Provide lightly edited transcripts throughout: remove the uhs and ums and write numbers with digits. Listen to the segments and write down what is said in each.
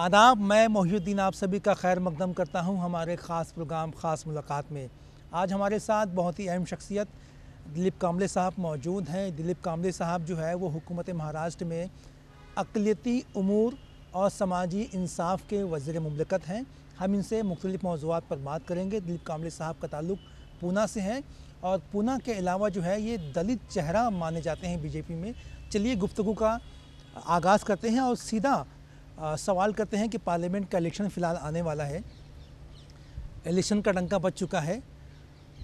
आदाब, मैं मोहिउद्दीन आप सभी का खैर मकदम करता हूं हमारे ख़ास प्रोग्राम ख़ास मुलाकात में। आज हमारे साथ बहुत ही अहम शख्सियत दिलीप कांबले साहब मौजूद हैं। दिलीप कांबले साहब जो है वो हुकूमत महाराष्ट्र में अक़लियती उमूर और समाजी इंसाफ के वज़ीर मुमलिकत हैं। हम इनसे मुख्तलिफ़ मौज़ूआत पर बात करेंगे। दिलीप कांबले साहब का ताल्लुक़ पूना से है और पूना के अलावा जो है ये दलित चेहरा माने जाते हैं बीजेपी में। चलिए गुफ्तगू का आगाज़ करते हैं और सीधा सवाल करते हैं कि पार्लियामेंट का इलेक्शन फ़िलहाल आने वाला है, इलेक्शन का डंका बज चुका है,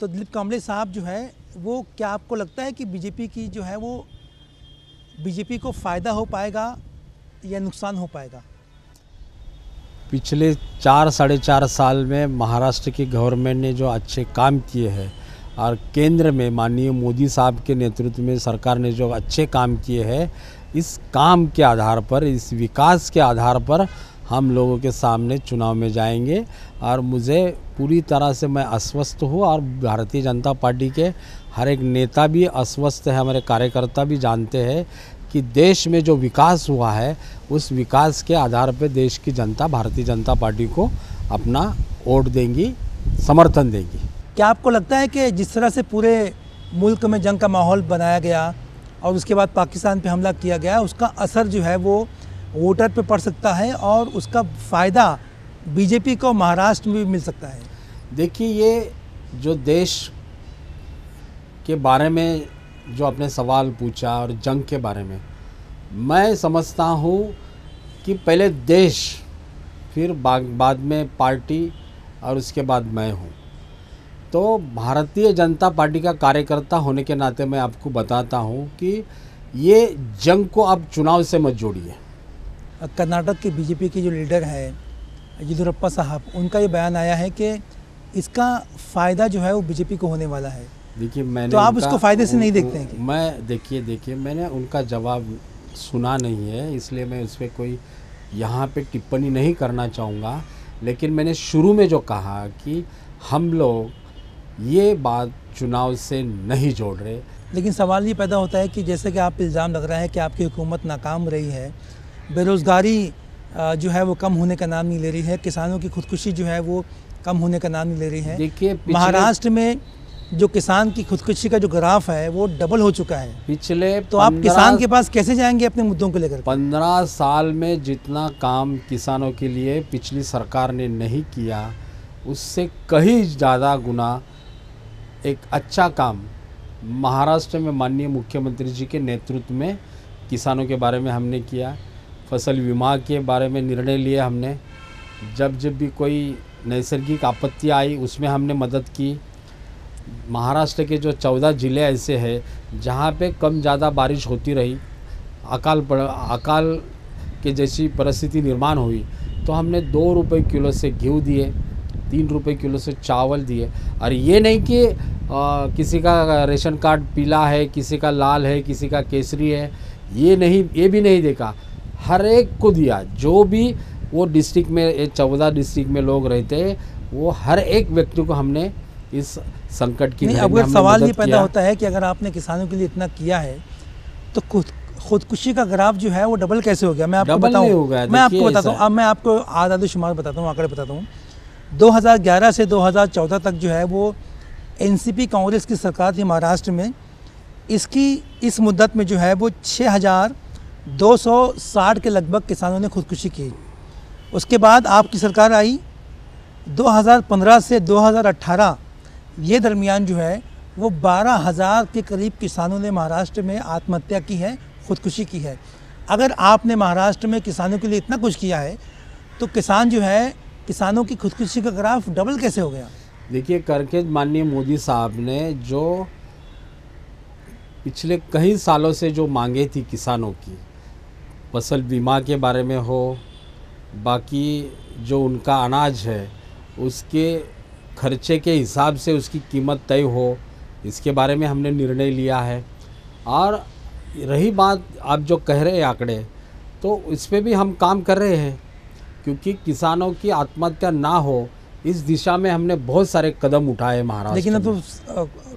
तो दिलीप कांबले साहब जो है वो क्या आपको लगता है कि बीजेपी की जो है वो बीजेपी को फ़ायदा हो पाएगा या नुकसान हो पाएगा? पिछले 4-4.5 साल में महाराष्ट्र की गवर्नमेंट ने जो अच्छे काम किए हैं और केंद्र में माननीय मोदी साहब के नेतृत्व में सरकार ने जो अच्छे काम किए हैं, इस काम के आधार पर, इस विकास के आधार पर हम लोगों के सामने चुनाव में जाएंगे। और मुझे पूरी तरह से मैं आश्वस्त हूँ और भारतीय जनता पार्टी के हर एक नेता भी आश्वस्त है, हमारे कार्यकर्ता भी जानते हैं कि देश में जो विकास हुआ है उस विकास के आधार पर देश की जनता भारतीय जनता पार्टी को अपना वोट देंगी, समर्थन देंगी। क्या आपको लगता है कि जिस तरह से पूरे मुल्क में जंग का माहौल बनाया गया और उसके बाद पाकिस्तान पे हमला किया गया, उसका असर जो है वो वोटर पे पड़ सकता है और उसका फ़ायदा बीजेपी को महाराष्ट्र में भी मिल सकता है? देखिए, ये जो देश के बारे में जो आपने सवाल पूछा और जंग के बारे में, मैं समझता हूँ कि पहले देश, फिर बाद में पार्टी और उसके बाद मैं हूँ। तो भारतीय जनता पार्टी का कार्यकर्ता होने के नाते मैं आपको बताता हूँ कि ये जंग को आप चुनाव से मत जोड़िए। कर्नाटक के बीजेपी के जो लीडर हैं येदियुरप्पा साहब, उनका ये बयान आया है कि इसका फ़ायदा जो है वो बीजेपी को होने वाला है। देखिए, मैंने तो आप उसको फ़ायदे से नहीं देखते हैं? मैं देखिए मैंने उनका जवाब सुना नहीं है, इसलिए मैं उस पर कोई यहाँ पे टिप्पणी नहीं करना चाहूँगा। लेकिन मैंने शुरू में जो कहा कि हम लोग ये बात चुनाव से नहीं जोड़ रहे। लेकिन सवाल ये पैदा होता है कि जैसे कि आप इल्ज़ाम लग रहा है कि आपकी हुकूमत नाकाम रही है, बेरोज़गारी जो है वो कम होने का नाम नहीं ले रही है, किसानों की खुदकुशी जो है वो कम होने का नाम नहीं ले रही है। देखिए, महाराष्ट्र में जो किसान की खुदकुशी का जो ग्राफ है वो डबल हो चुका है पिछले। तो आप किसान के पास कैसे जाएंगे अपने मुद्दों को लेकर? 15 साल में जितना काम किसानों के लिए पिछली सरकार ने नहीं किया, उससे कहीं ज़्यादा गुना एक अच्छा काम महाराष्ट्र में माननीय मुख्यमंत्री जी के नेतृत्व में किसानों के बारे में हमने किया। फसल बीमा के बारे में निर्णय लिए हमने। जब भी कोई नैसर्गिक आपत्ति आई उसमें हमने मदद की। महाराष्ट्र के जो 14 ज़िले ऐसे हैं जहाँ पे कम ज़्यादा बारिश होती रही, अकाल के जैसी परिस्थिति निर्माण हुई, तो हमने 2 रुपये किलो से घी दिए, 3 रुपये किलो से चावल दिए। और ये नहीं कि किसी का रेशन कार्ड पीला है, किसी का लाल है, किसी का केसरी है, ये भी नहीं देखा, हर एक को दिया। जो भी वो डिस्ट्रिक्ट में 14 डिस्ट्रिक्ट में लोग रहते हैं, वो हर एक व्यक्ति को हमने इस संकट की नहीं। अगर सवाल ये पैदा होता है कि अगर आपने किसानों के लिए इतना किया है तो खुदकुशी का ग्राफ जो है वो डबल कैसे हो गया? मैं आपको बताऊँ, मैं आपको आदाद-ओ-शुमार बताता हूँ, आंकड़े बताता हूँ। 2011 से 2014 तक जो है वो एनसीपी कांग्रेस की सरकार थी महाराष्ट्र में। इस मुद्दत में जो है वो 6260 के लगभग किसानों ने खुदकुशी की। उसके बाद आपकी सरकार आई। 2015 से 2018 ये दरमियान जो है वो 12,000 के करीब किसानों ने महाराष्ट्र में आत्महत्या की है, खुदकुशी की है। अगर आपने महाराष्ट्र में किसानों के लिए इतना कुछ किया है तो किसानों की खुदकुशी का ग्राफ डबल कैसे हो गया? देखिए, करके माननीय मोदी साहब ने जो पिछले कई सालों से जो मांगे थी किसानों की, फसल बीमा के बारे में हो, बाकी जो उनका अनाज है उसके खर्चे के हिसाब से उसकी कीमत तय हो, इसके बारे में हमने निर्णय लिया है। और रही बात आप जो कह रहे हैं आंकड़े, तो इस पे भी हम काम कर रहे हैं, क्योंकि किसानों की आत्महत्या ना हो इस दिशा में हमने बहुत सारे कदम उठाए महाराष्ट्र। लेकिन अब तो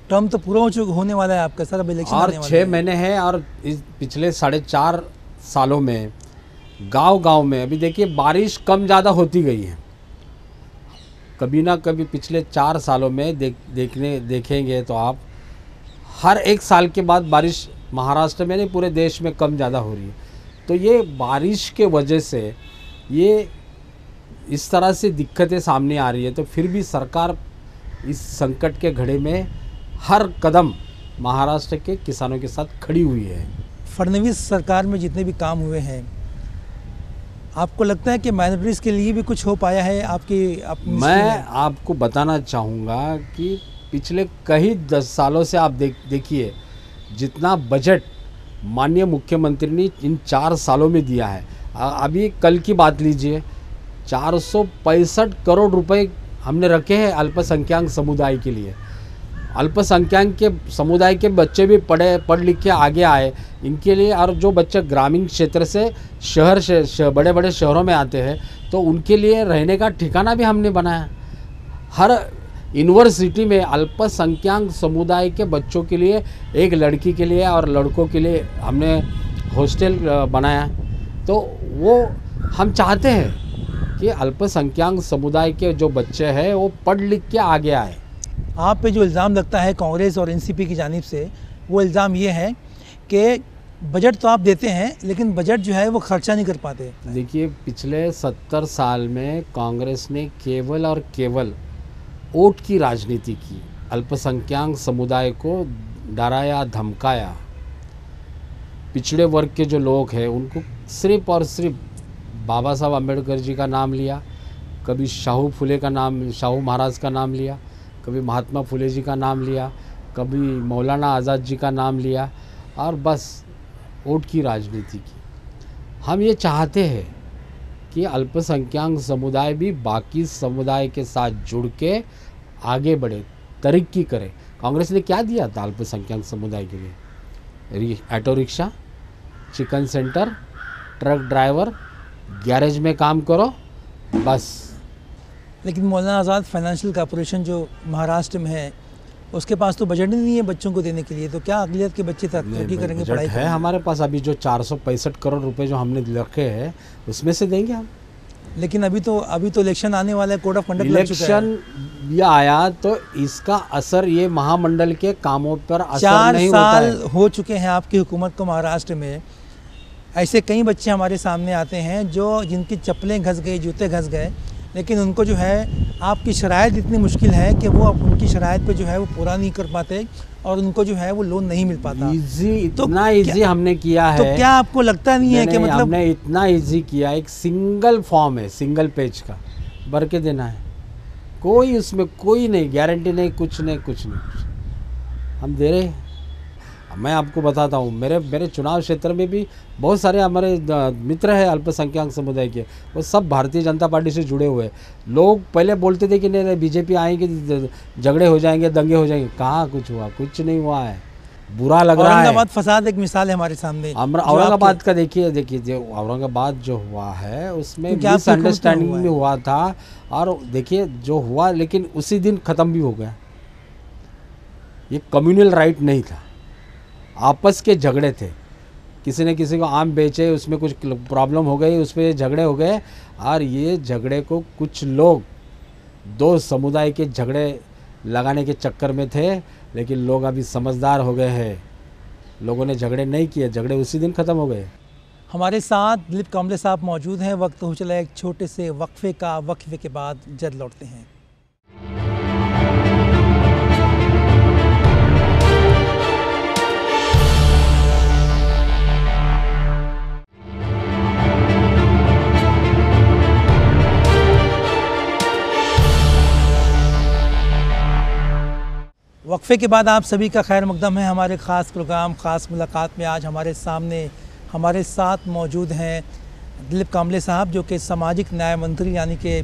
टर्म तो पूरा होने वाला है आपका सर, अब इलेक्शन और 6 महीने हैं। और इस पिछले 4.5 सालों में गांव-गांव में अभी देखिए बारिश कम ज़्यादा होती गई है। कभी ना कभी पिछले 4 सालों में देखेंगे तो आप हर 1 साल के बाद बारिश महाराष्ट्र में नहीं पूरे देश में कम ज़्यादा हो रही है। तो ये बारिश के वजह से ये इस तरह से दिक्कतें सामने आ रही है। तो फिर भी सरकार इस संकट के घड़े में हर कदम महाराष्ट्र के किसानों के साथ खड़ी हुई है। फडणवीस सरकार में जितने भी काम हुए हैं, आपको लगता है कि माइनॉरिटीज़ के लिए भी कुछ हो पाया है आपकी मैं आपको बताना चाहूँगा कि पिछले कई 10 सालों से आप देखिए जितना बजट माननीय मुख्यमंत्री ने इन 4 सालों में दिया है। अभी कल की बात लीजिए, 465 करोड़ रुपए हमने रखे हैं अल्पसंख्यक समुदाय के लिए। अल्पसंख्यक के समुदाय के बच्चे भी पढ़ लिख के आगे आए इनके लिए, और जो बच्चे ग्रामीण क्षेत्र से बड़े बड़े शहरों में आते हैं तो उनके लिए रहने का ठिकाना भी हमने बनाया। हर यूनिवर्सिटी में अल्पसंख्यक समुदाय के बच्चों के लिए, एक लड़की के लिए और लड़कों के लिए हमने हॉस्टल बनाया। तो वो हम चाहते हैं कि अल्पसंख्यक समुदाय के जो बच्चे हैं वो पढ़ लिख के आगे आए। आप पे जो इल्ज़ाम लगता है कांग्रेस और एनसीपी की जानिब से, वो इल्ज़ाम ये है कि बजट तो आप देते हैं लेकिन बजट जो है वो खर्चा नहीं कर पाते। देखिए पिछले 70 साल में कांग्रेस ने केवल और केवल वोट की राजनीति की, अल्पसंख्यक समुदाय को डराया धमकाया। पिछड़े वर्ग के जो लोग हैं उनको सिर्फ और सिर्फ बाबा साहब अम्बेडकर जी का नाम लिया, कभी शाहू महाराज का नाम लिया, कभी महात्मा फुले जी का नाम लिया, कभी मौलाना आज़ाद जी का नाम लिया, और बस वोट की राजनीति की। हम ये चाहते हैं कि अल्पसंख्यक समुदाय भी बाकी समुदाय के साथ जुड़ के आगे बढ़े, तरक्की करे। कांग्रेस ने क्या दिया था अल्पसंख्यक समुदाय के लिए? Auto rickshaw, chicken centre, truck driver, garage में काम करो, बस। लेकिन मौलाना आज़ाद फाइनेंशियल कॉर्पोरेशन जो महाराष्ट्र में है उसके पास तो बजट ही नहीं है बच्चों को देने के लिए। तो क्या अगलियत के बच्चे तरक्की करेंगे? पढ़ाई है हमारे पास अभी जो 465 करोड़ रुपए जो हमने रखे हैं उसमें से देंगे हम। लेकिन अभी तो इलेक्शन आने वाला है, कोड ऑफ कंडक्ट लग चुका है। इलेक्शन ये आया तो इसका असर ये महामंडल के कामों पर असर 4 नहीं होता है। साल हो चुके हैं आपकी हुकूमत को महाराष्ट्र में। ऐसे कई बच्चे हमारे सामने आते हैं जिनकी चप्पलें घस गई, जूते घस गए, लेकिन उनको जो है आपकी शराइत इतनी मुश्किल है कि वो उनकी शराइत पे जो है वो पूरा नहीं कर पाते और उनको जो है वो लोन नहीं मिल पाता। इतना इजी हमने किया है। तो क्या आपको लगता नहीं है कि मतलब हमने इतना इजी किया? एक सिंगल फॉर्म है, सिंगल पेज का भर के देना है, कोई उसमें कोई नहीं गारंटी नहीं, कुछ नहीं हम दे रहे हैं। मैं आपको बताता हूँ, मेरे चुनाव क्षेत्र में भी बहुत सारे हमारे मित्र हैं अल्पसंख्यक समुदाय के, वो सब भारतीय जनता पार्टी से जुड़े हुए हैं। लोग पहले बोलते थे कि नहीं बीजेपी आएंगे झगड़े हो जाएंगे, दंगे हो जाएंगे। कहाँ कुछ हुआ? कुछ नहीं हुआ है, बुरा लग रहा है। औरंगाबाद फसाद एक मिसाल है हमारे सामने। औरंगाबाद का देखिए जो औरंगाबाद जो हुआ है उसमें मिसअंडरस्टैंडिंग भी हुआ था, और देखिए जो हुआ लेकिन उसी दिन ख़त्म भी हो गया। ये कम्युनल राइट नहीं था, आपस के झगड़े थे। किसी ने किसी को आम बेचे, उसमें कुछ प्रॉब्लम हो गई, उस पर झगड़े हो गए, और ये झगड़े को कुछ लोग 2 समुदाय के झगड़े लगाने के चक्कर में थे। लेकिन लोग अभी समझदार हो गए हैं, लोगों ने झगड़े नहीं किए, झगड़े उसी दिन ख़त्म हो गए। हमारे साथ दिलीप कांबले साहब मौजूद हैं। वक्त हो चला एक छोटे से वक्फे का, वक्फे के बाद जल्द लौटते हैं। वक्फे के बाद आप सभी का खैर मकदम है हमारे ख़ास प्रोग्राम ख़ास मुलाकात में। आज हमारे साथ मौजूद हैं दिलीप कांबले साहब, जो कि सामाजिक न्याय मंत्री यानी कि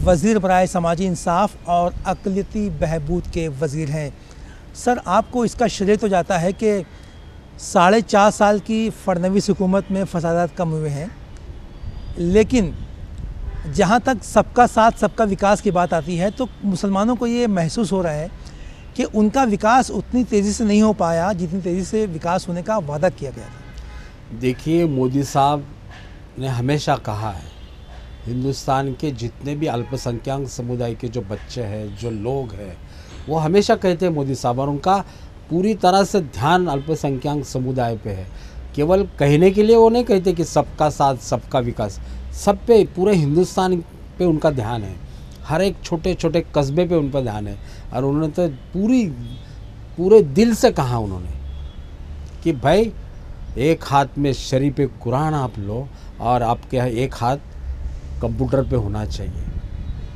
वज़ीर बराए समाजी इंसाफ और अक़लियती बहबूद के वज़ीर हैं। सर, आपको इसका श्रेय तो जाता है कि 4.5 साल की फडणवीस हुकूमत में फसादात कम हुए हैं, लेकिन जहाँ तक सबका साथ सबका विकास की बात आती है तो मुसलमानों को ये महसूस हो रहा है कि उनका विकास उतनी तेज़ी से नहीं हो पाया जितनी तेज़ी से विकास होने का वादा किया गया था। देखिए, मोदी साहब ने हमेशा कहा है, हिंदुस्तान के जितने भी अल्पसंख्यक समुदाय के जो बच्चे हैं, जो लोग हैं, वो हमेशा कहते हैं मोदी साहब, और उनका पूरी तरह से ध्यान अल्पसंख्यक समुदाय पे है। केवल कहने के लिए वो नहीं कहते कि सबका साथ सबका विकास, सब पे, पूरे हिंदुस्तान पे उनका ध्यान है। हर एक छोटे छोटे कस्बे पे उन पर ध्यान है। और उन्होंने तो पूरे दिल से कहा उन्होंने कि भाई, एक हाथ में शरीफ कुरान आप लो और आपके एक हाथ कंप्यूटर पे होना चाहिए।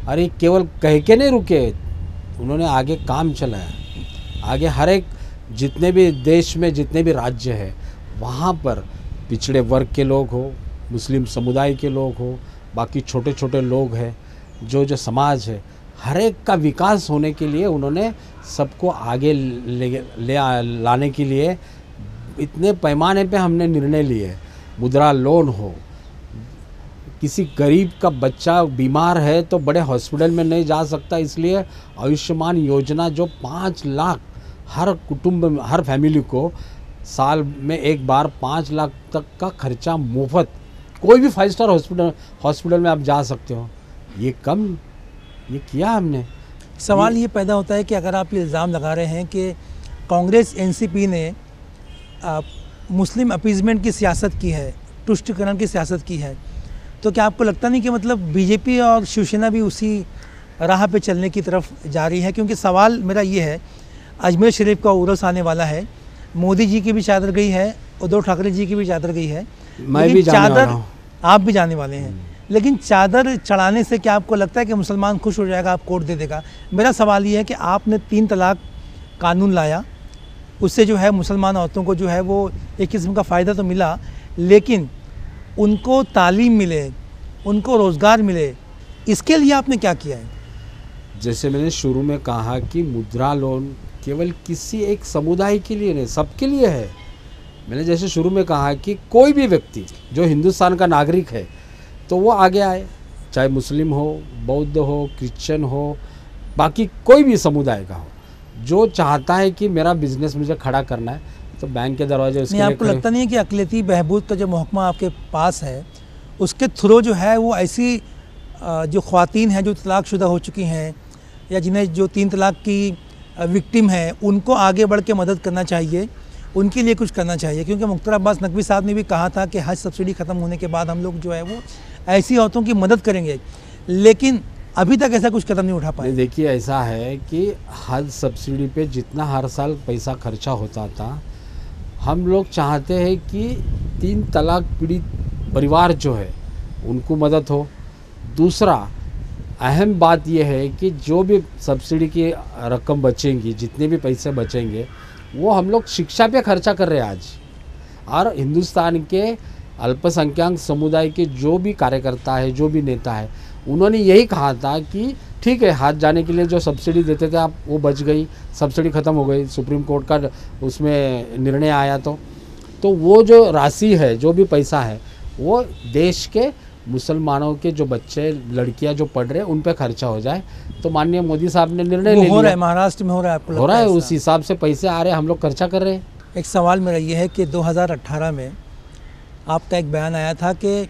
अरे केवल कह के नहीं रुके, उन्होंने आगे काम चलाया। आगे हर एक जितने भी देश में जितने भी राज्य है, वहाँ पर पिछड़े वर्ग के लोग हो, मुस्लिम समुदाय के लोग हो, बाकी छोटे छोटे लोग हैं, जो समाज है, हर एक का विकास होने के लिए उन्होंने सबको आगे लाने के लिए इतने पैमाने पे हमने निर्णय लिए। मुद्रा लोन हो, किसी गरीब का बच्चा बीमार है तो बड़े हॉस्पिटल में नहीं जा सकता, इसलिए आयुष्मान योजना जो 5 लाख हर कुटुंब में, हर फैमिली को साल में एक बार 5 लाख तक का खर्चा मुफ्त, कोई भी 5 स्टार हॉस्पिटल में आप जा सकते हो। ये किया हमने। सवाल ये पैदा होता है कि अगर आप ये इल्ज़ाम लगा रहे हैं कि कांग्रेस एनसीपी ने मुस्लिम अपीजमेंट की सियासत की है, तुष्टिकरण की सियासत की है, तो क्या आपको लगता नहीं कि मतलब बीजेपी और शिवसेना भी उसी राह पे चलने की तरफ जा रही है? क्योंकि सवाल मेरा ये है, अजमेर शरीफ का उर्स आने वाला है, मोदी जी की भी चादर गई है, उद्धव ठाकरे जी की भी चादर गई है, मैं भी जाने वाला हूं। आप भी जाने वाले हैं, लेकिन चादर चढ़ाने से क्या आपको लगता है कि मुसलमान खुश हो जाएगा, आप कोर्ट दे देगा? मेरा सवाल ये है कि आपने 3 तलाक कानून लाया, उससे जो है मुसलमान औरतों को जो है वो एक किस्म का फ़ायदा तो मिला, लेकिन उनको तालीम मिले, उनको रोज़गार मिले, इसके लिए आपने क्या किया है? जैसे मैंने शुरू में कहा कि मुद्रा लोन केवल किसी एक समुदाय के लिए नहीं, सबके लिए है। मैंने जैसे शुरू में कहा कि कोई भी व्यक्ति जो हिंदुस्तान का नागरिक है तो वो आगे आए, चाहे मुस्लिम हो, बौद्ध हो, क्रिश्चियन हो, बाकी कोई भी समुदाय का हो, जो चाहता है कि मेरा बिजनेस मुझे खड़ा करना है तो बैंक के दरवाजे उसके लिए। आपको लगता नहीं है कि अक़लियती बहबूद का जो महकमा आपके पास है, उसके थ्रू जो है वो ऐसी जो ख़वातीन हैं जो तलाक़शुदा हो चुकी हैं या जिन्हें जो 3 तलाक की विक्टिम है, उनको आगे बढ़ के मदद करना चाहिए, उनके लिए कुछ करना चाहिए? क्योंकि मुख्तार अब्बास नकवी साहब ने भी कहा था कि हज सब्सिडी ख़त्म होने के बाद हम लोग जो है वो ऐसी औरतों की मदद करेंगे, लेकिन अभी तक ऐसा कुछ कदम नहीं उठा पाए। देखिए, ऐसा है कि हज सब्सिडी पे जितना हर साल पैसा खर्चा होता था, हम लोग चाहते हैं कि 3 तलाक पीड़ित परिवार जो है उनको मदद हो। दूसरा अहम बात यह है कि जो भी सब्सिडी की रकम बचेंगी, जितने भी पैसे बचेंगे, वो हम लोग शिक्षा पे खर्चा कर रहे हैं आज। और हिंदुस्तान के अल्पसंख्यक समुदाय के जो भी कार्यकर्ता है, जो भी नेता है, उन्होंने यही कहा था कि ठीक है, हाथ जाने के लिए जो सब्सिडी देते थे आप, वो बच गई, सब्सिडी ख़त्म हो गई, सुप्रीम कोर्ट का उसमें निर्णय आया, तो वो जो राशि है, जो भी पैसा है, वो देश के मुसलमानों के जो बच्चे, लड़कियां जो पढ़ रहे हैं, उन पे खर्चा हो जाए। तो माननीय मोदी साहब ने निर्णय ले लिया। हो रहा है, महाराष्ट्र में हो रहा है, आपको हो रहा है, उस हिसाब से पैसे आ रहे हैं, हम लोग खर्चा कर रहे हैं। एक सवाल मेरा ये है कि 2018 में आपका एक बयान आया था कि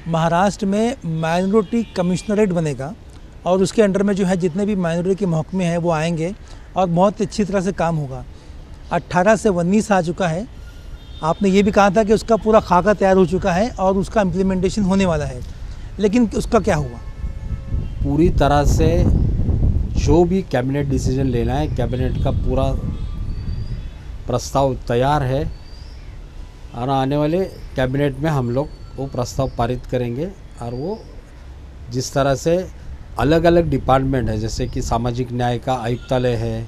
महाराष्ट्र में माइनॉरिटी कमिश्नरेट बनेगा और उसके अंडर में जो है जितने भी माइनॉरिटी के महकमे हैं वो आएंगे और बहुत अच्छी तरह से काम होगा। 18 से 19 आ चुका है, आपने ये भी कहा था कि उसका पूरा खाका तैयार हो चुका है और उसका इम्प्लीमेंटेशन होने वाला है, लेकिन उसका क्या हुआ? पूरी तरह से जो भी कैबिनेट डिसीजन लेना है, कैबिनेट का पूरा प्रस्ताव तैयार है और आने वाले कैबिनेट में हम लोग वो प्रस्ताव पारित करेंगे। और वो जिस तरह से अलग अलग डिपार्टमेंट है, जैसे कि सामाजिक न्याय का आयुक्तालय है,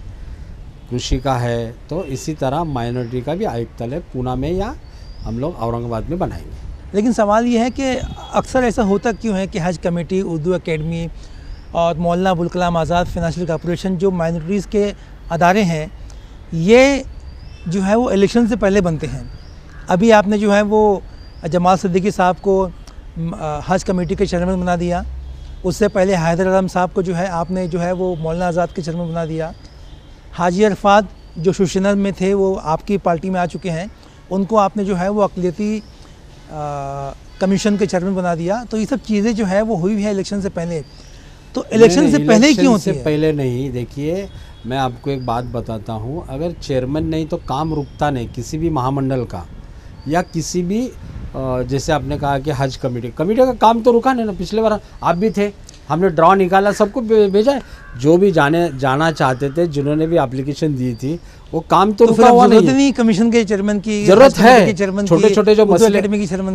कृषि का है, तो इसी तरह माइनॉरिटी का भी आयुक्तालय पूना में या हम लोग औरंगाबाद में बनाएंगे। लेकिन सवाल ये है कि अक्सर ऐसा होता क्यों है कि हज कमेटी, उर्दू एकेडमी और मौलाना अबुल कलाम आज़ाद फाइनेंशियल कॉर्पोरेशन जो माइनॉरिटीज़ के अदारे हैं, ये जो है वो इलेक्शन से पहले बनते हैं। अभी आपने जो है वो जमाल सिद्दीकी साहब को हज कमेटी के चेयरमैन बना दिया, उससे पहले हैदर आलम साहब को जो है आपने जो है वो मौलाना आज़ाद के चेयरमैन बना दिया। हाजी अरफात जो शिवसेना में थे वो आपकी पार्टी में आ चुके हैं, उनको आपने जो है वो अक़लियती कमीशन के चेयरमैन बना दिया। तो ये सब चीज़ें जो है वो हुई है इलेक्शन से पहले, तो इलेक्शन से पहले ही क्यों होती है? पहले नहीं, देखिए मैं आपको एक बात बताता हूँ, अगर चेयरमैन नहीं तो काम रुकता नहीं किसी भी महामंडल का, या किसी भी जैसे आपने कहा कि हज कमेटी का काम तो रुका नहीं ना। पिछले बार आप भी थे, हमने ड्रॉ निकाला, सबको भेजा है, जो भी जाना चाहते थे, जिन्होंने भी एप्लीकेशन दी थी, वो काम तो रुका हुआ नहीं। कमीशन के चेयरमैन की जरूरत है, छोटे छोटे जो मसले,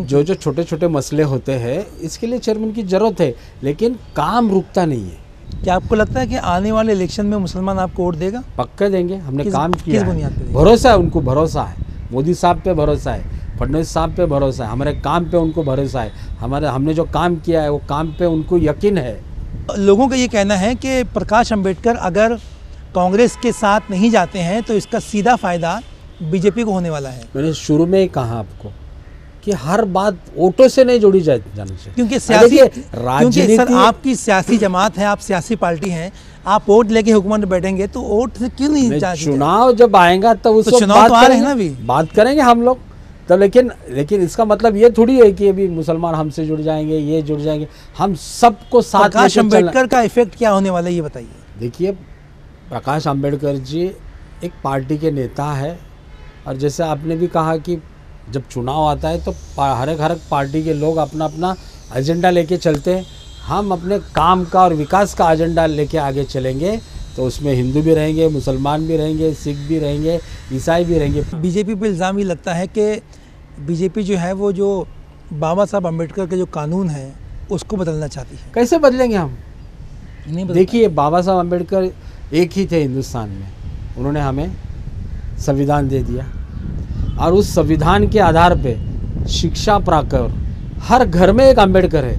जो छोटे छोटे मसले होते हैं, इसके लिए चेयरमैन की जरूरत है, लेकिन काम रुकता नहीं है। क्या आपको लगता है कि आने वाले इलेक्शन में मुसलमान आपको वोट देगा? पक्का देंगे, हमने काम किया। किस बुनियाद पे? भरोसा है उनको, भरोसा है मोदी साहब पे, भरोसा है फडणवीस साहब पे, भरोसा है हमारे काम पे, उनको भरोसा है हमने जो काम किया है वो काम पे उनको यकीन है। लोगों का ये कहना है कि प्रकाश अंबेडकर अगर कांग्रेस के साथ नहीं जाते हैं तो इसका सीधा फ़ायदा बीजेपी को होने वाला है। मैंने शुरू में ही कहा आपको कि हर बात वोटों से नहीं जोड़ी जानी चाहिए, क्योंकि सर आपकी सियासी जमात है, आप सियासी पार्टी हैं, आप वोट लेके हुकूमत में बैठेंगे तो वोट से क्यों नहीं जाएंगे? चुनाव जब आएगा तब उस चुनाव तो आ रहे हैं ना, अभी बात करेंगे हम लोग तो, लेकिन इसका मतलब ये थोड़ी है कि अभी मुसलमान हमसे जुड़ जाएंगे, ये जुड़ जाएंगे, हम सबको साथ। प्रकाश अंबेडकर का इफेक्ट क्या होने वाला है ये बताइए। देखिए, प्रकाश अंबेडकर जी एक पार्टी के नेता है, और जैसे आपने भी कहा कि जब चुनाव आता है तो हर एक पार्टी के लोग अपना अपना एजेंडा लेके चलते हैं। हम अपने काम का और विकास का एजेंडा लेके आगे चलेंगे, तो उसमें हिंदू भी रहेंगे, मुसलमान भी रहेंगे, सिख भी रहेंगे, ईसाई भी रहेंगे। बीजेपी पे इल्ज़ाम ये लगता है कि बीजेपी जो है वो जो बाबा साहब अम्बेडकर के जो कानून है उसको बदलना चाहती है। कैसे बदलेंगे हम? देखिए, बाबा साहब अम्बेडकर एक ही थे हिंदुस्तान में, उन्होंने हमें संविधान दे दिया, और उस संविधान के आधार पे शिक्षा प्राकर हर घर में एक अम्बेडकर है।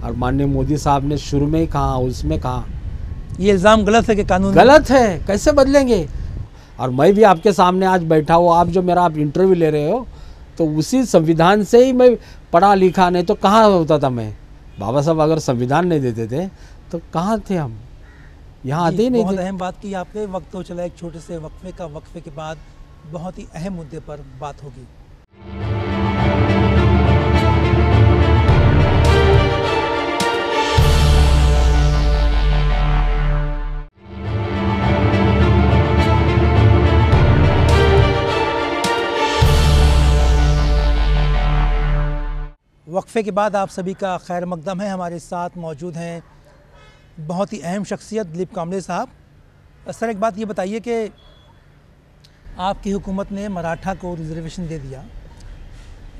और माननीय मोदी साहब ने शुरू में ही कहा, उसमें कहा ये इल्ज़ाम गलत है कि कानून गलत है, कैसे बदलेंगे? और मैं भी आपके सामने आज बैठा हूँ, आप जो मेरा आप इंटरव्यू ले रहे हो, तो उसी संविधान से ही मैं पढ़ा लिखा, नहीं तो कहाँ होता था मैं? बाबा साहब अगर संविधान नहीं देते थे तो कहाँ थे हम? यहाँ आते ही नहीं थे। बहुत अहम बात की आपने। वक्त तो चला एक छोटे से वक्फे के बाद बहुत ही अहम मुद्दे पर बात होगी। वक्फे के बाद आप सभी का खैर मकदम है। हमारे साथ मौजूद हैं बहुत ही अहम शख्सियत दिलीप कांबले साहब। सर, एक बात ये बताइए कि आपकी हुकूमत ने मराठा को रिजर्वेशन दे दिया,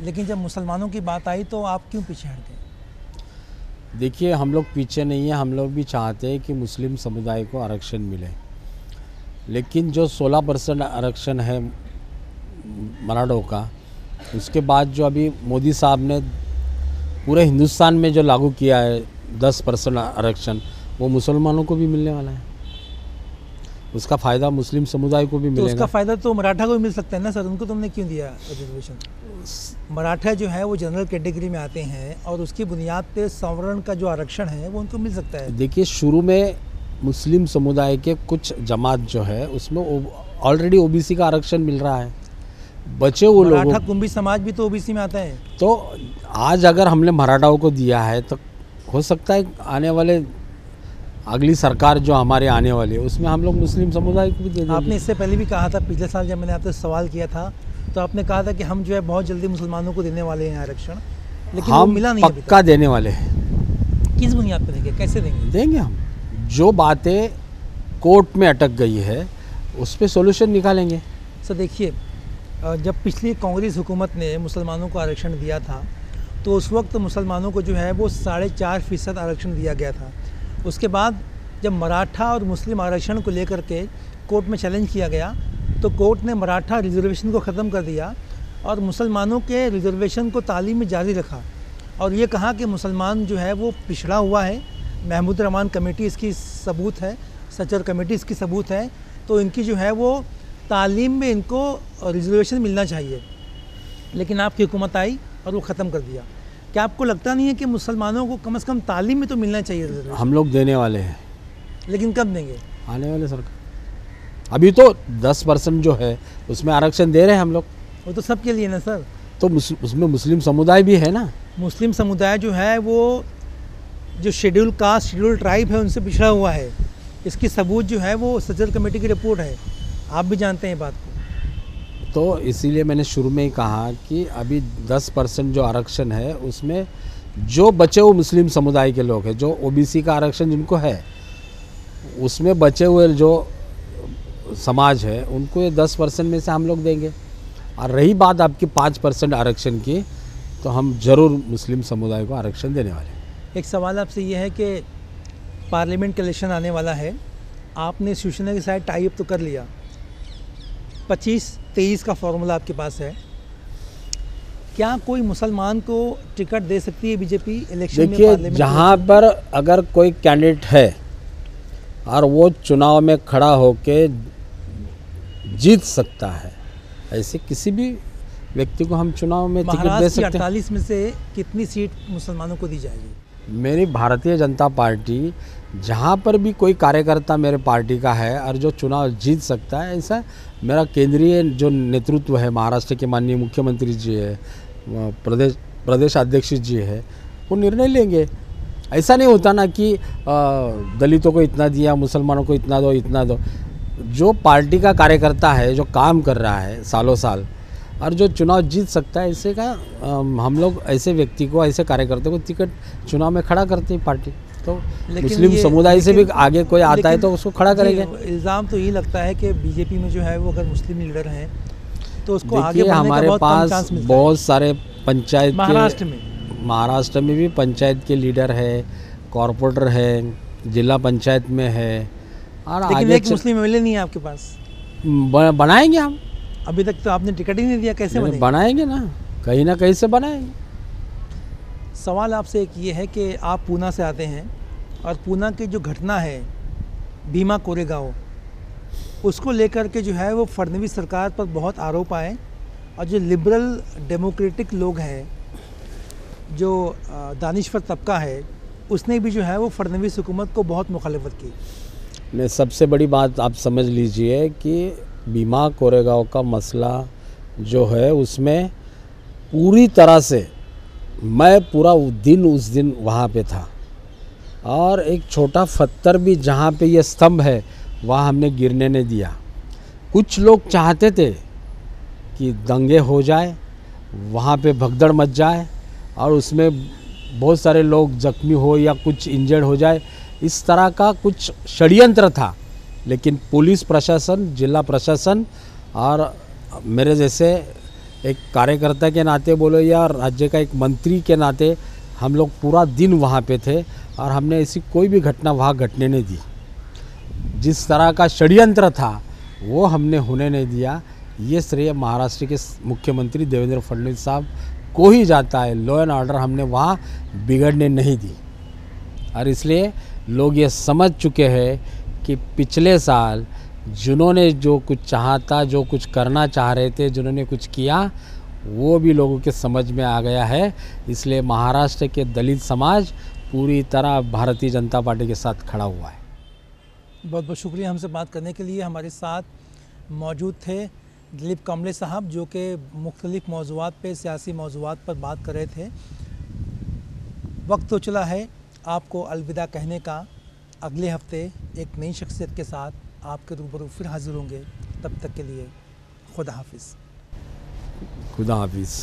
लेकिन जब मुसलमानों की बात आई तो आप क्यों पीछे हट गए? देखिए, हम लोग पीछे नहीं हैं, हम लोग भी चाहते हैं कि मुस्लिम समुदाय को आरक्षण मिले, लेकिन जो 16% आरक्षण है मराठों का, उसके बाद जो अभी मोदी साहब ने पूरे हिंदुस्तान में जो लागू किया है 10% आरक्षण, वो मुसलमानों को भी मिलने वाला है। उसका फ़ायदा मुस्लिम समुदाय को भी मिलेगा। उसका फ़ायदा तो मराठा को भी मिल सकता है ना सर, उनको तुमने क्यों दिया रिजर्वेशन? मराठा जो है वो जनरल कैटेगरी में आते हैं और उसकी बुनियाद पे सवर्ण का जो आरक्षण है वो उनको मिल सकता है। देखिए, शुरू में मुस्लिम समुदाय के कुछ जमात जो है उसमें ऑलरेडी ओबीसी का आरक्षण मिल रहा है, बचे वो लोग। मराठा कुंभी समाज भी तो ओबीसी में आता है। तो आज अगर हमने मराठाओं को दिया है तो हो सकता है आने वाले अगली सरकार जो हमारे आने वाली है उसमें हम लोग मुस्लिम समुदाय को भी दे देंगे। आपने इससे पहले भी कहा था, पिछले साल जब मैंने आपसे सवाल किया था तो आपने कहा था कि हम जो है बहुत जल्दी मुसलमानों को देने वाले हैं आरक्षण, लेकिन वो मिला नहीं। पक्का देने वाले हैं। किस बुनियाद पर देंगे, कैसे देंगे? देंगे हम। जो बातें कोर्ट में अटक गई है उस पर सोल्यूशन निकालेंगे। सर देखिए, जब पिछली कांग्रेस हुकूमत ने मुसलमानों को आरक्षण दिया था तो उस वक्त मुसलमानों को जो है वो 4.5% आरक्षण दिया गया था। उसके बाद जब मराठा और मुस्लिम आरक्षण को लेकर के कोर्ट में चैलेंज किया गया तो कोर्ट ने मराठा रिजर्वेशन को ख़त्म कर दिया और मुसलमानों के रिजर्वेशन को तालीम में जारी रखा, और ये कहा कि मुसलमान जो है वो पिछड़ा हुआ है। महमूद रहमान कमेटी इसकी सबूत है, सचर कमेटी इसकी सबूत है। तो इनकी जो है वो तालीम में इनको रिजर्वेशन मिलना चाहिए, लेकिन आपकी हुकूमत आई और वो ख़त्म कर दिया। क्या आपको लगता नहीं है कि मुसलमानों को कम से कम तालीम में तो मिलना चाहिए रिजर्वेशन? हम लोग देने वाले हैं, लेकिन कब देंगे? आने वाले सरकार। अभी तो 10% जो है उसमें आरक्षण दे रहे हैं हम लोग। वो तो सबके लिए ना सर। तो उसमें मुस्लिम समुदाय भी है ना। मुस्लिम समुदाय जो है वो जो शेड्यूल कास्ट शेड्यूल ट्राइब है उनसे पिछड़ा हुआ है। इसकी सबूत जो है वो सज्जर कमेटी की रिपोर्ट है, आप भी जानते हैं बात को। तो इसीलिए मैंने शुरू में ही कहा कि अभी 10% जो आरक्षण है उसमें जो बचे हुए मुस्लिम समुदाय के लोग हैं, जो ओबीसी का आरक्षण जिनको है, उसमें बचे हुए जो समाज है उनको ये 10% में से हम लोग देंगे। और रही बात आपकी 5% आरक्षण की, तो हम ज़रूर मुस्लिम समुदाय को आरक्षण देने वाले हैं। एक सवाल आपसे ये है कि पार्लियामेंट का इलेक्शन आने वाला है, आपने शिवसेना के साथ टाई अप तो कर लिया, 25-23 का फॉर्मूला आपके पास है, क्या कोई मुसलमान को टिकट दे सकती है बीजेपी इलेक्शन में? देखिए, जहाँ पर अगर कोई कैंडिडेट है और वो चुनाव में खड़ा होके जीत सकता है, ऐसे किसी भी व्यक्ति को हम चुनाव में टिकट दे सकते हैं। 48 में से कितनी सीट मुसलमानों को दी जाएगी? मेरी भारतीय जनता पार्टी, जहाँ पर भी कोई कार्यकर्ता मेरे पार्टी का है और जो चुनाव जीत सकता है, ऐसा मेरा केंद्रीय जो नेतृत्व है, महाराष्ट्र के माननीय मुख्यमंत्री जी है, प्रदेश अध्यक्ष जी है, वो निर्णय लेंगे। ऐसा नहीं होता ना कि दलितों को इतना दिया, मुसलमानों को इतना दो, इतना दो। जो पार्टी का कार्यकर्ता है, जो काम कर रहा है सालों साल और जो चुनाव जीत सकता है, ऐसे का हम लोग ऐसे व्यक्ति को, ऐसे कार्यकर्ता को टिकट चुनाव में खड़ा करते हैं पार्टी। तो मुस्लिम समुदाय से भी आगे कोई आता है तो उसको खड़ा करेंगे। इल्ज़ाम तो यही लगता है कि बीजेपी में जो है वो अगर मुस्लिम लीडर हैं तो उसको आगे बढ़ने हमारे का बहुत पास कम चांस मिलता है। बहुत सारे पंचायत महाराष्ट्र में भी पंचायत के लीडर है, कॉरपोरेटर है, जिला पंचायत में है, और लेकिन आगे एक मुस्लिम एमएलए नहीं है आपके पास। बनाएंगे हम। अभी तक तो आपने टिकट ही नहीं दिया, कैसे बनेगा? बनाएंगे ना कहीं से बनाएंगे। सवाल आपसे एक ये है कि आप पूना से आते हैं और पूना की जो घटना है भीमा कोरेगांव, उसको लेकर के जो है वो फडणवीस सरकार पर बहुत आरोप आए, और जो लिबरल डेमोक्रेटिक लोग हैं, जो दानिश्वर तबका है, उसने भी जो है वो फडणवीस हुकूमत को बहुत मुखालिफत की। नहीं, सबसे बड़ी बात आप समझ लीजिए कि भीमा कोरेगांव का मसला जो है उसमें पूरी तरह से मैं पूरा दिन उस दिन वहाँ पे था, और एक छोटा पत्थर भी जहाँ पे ये स्तंभ है वहाँ हमने गिरने नहीं दिया। कुछ लोग चाहते थे कि दंगे हो जाए, वहाँ पे भगदड़ मच जाए और उसमें बहुत सारे लोग जख्मी हो या कुछ इंजर्ड हो जाए, इस तरह का कुछ षड्यंत्र था। लेकिन पुलिस प्रशासन, जिला प्रशासन और मेरे जैसे एक कार्यकर्ता के नाते बोलो या राज्य का एक मंत्री के नाते हम लोग पूरा दिन वहाँ पे थे और हमने ऐसी कोई भी घटना वहाँ घटने नहीं दी। जिस तरह का षड्यंत्र था वो हमने होने नहीं दिया। ये श्रेय महाराष्ट्र के मुख्यमंत्री देवेंद्र फडणवीस साहब को ही जाता है। लॉ एंड ऑर्डर हमने वहाँ बिगड़ने नहीं दी, और इसलिए लोग ये समझ चुके हैं कि पिछले साल जिन्होंने जो कुछ चाहता, जो कुछ करना चाह रहे थे, जिन्होंने कुछ किया, वो भी लोगों के समझ में आ गया है। इसलिए महाराष्ट्र के दलित समाज पूरी तरह भारतीय जनता पार्टी के साथ खड़ा हुआ है। बहुत बहुत शुक्रिया हमसे बात करने के लिए। हमारे साथ मौजूद थे दिलीप कांबले साहब, जो कि मुख्तलिफ मौज़ूआत पे, सियासी मौज़ूआत पर बात कर रहे थे। वक्त तो चला है आपको अलविदा कहने का। अगले हफ्ते एक नई शख्सियत के साथ आपके रूबरू फिर हाजिर होंगे। तब तक के लिए खुदा हाफिज़। खुदा हाफिज़।